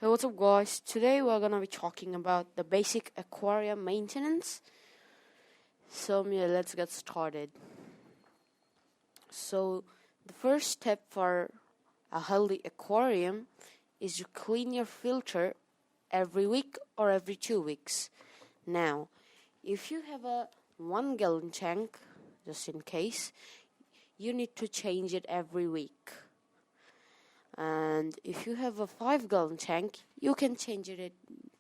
Hey, what's up guys? Today we're gonna be talking about the basic aquarium maintenance. So yeah, let's get started. So the first step for a healthy aquarium is to clean your filter every week or every 2 weeks. Now, if you have a 1-gallon tank, just in case, you need to change it every week. And if you have a 5-gallon tank, you can change it in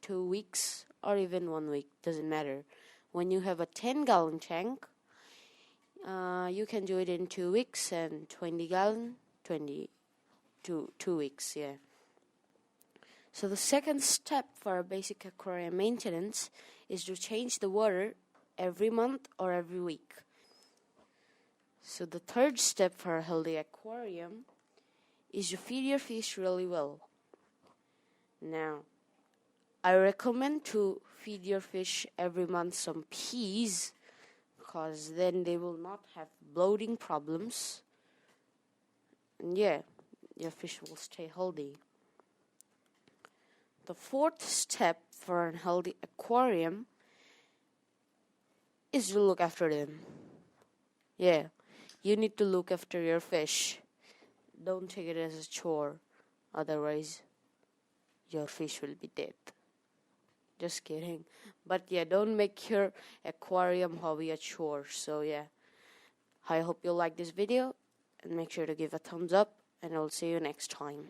2 weeks or even 1 week, doesn't matter. When you have a 10-gallon tank, you can do it in 2 weeks, and 20-gallon, 2 weeks, yeah. So the second step for a basic aquarium maintenance is to change the water every month or every week. So the third step for a healthy aquarium is to feed your fish really well. Now, I recommend to feed your fish every month some peas, because then they will not have bloating problems. And yeah, your fish will stay healthy. The fourth step for a healthy aquarium is to look after them. Yeah, you need to look after your fish. Don't take it as a chore, otherwise your fish will be dead. Just kidding. But yeah, don't make your aquarium hobby a chore. So yeah, I hope you like this video and make sure to give a thumbs up, and I'll see you next time.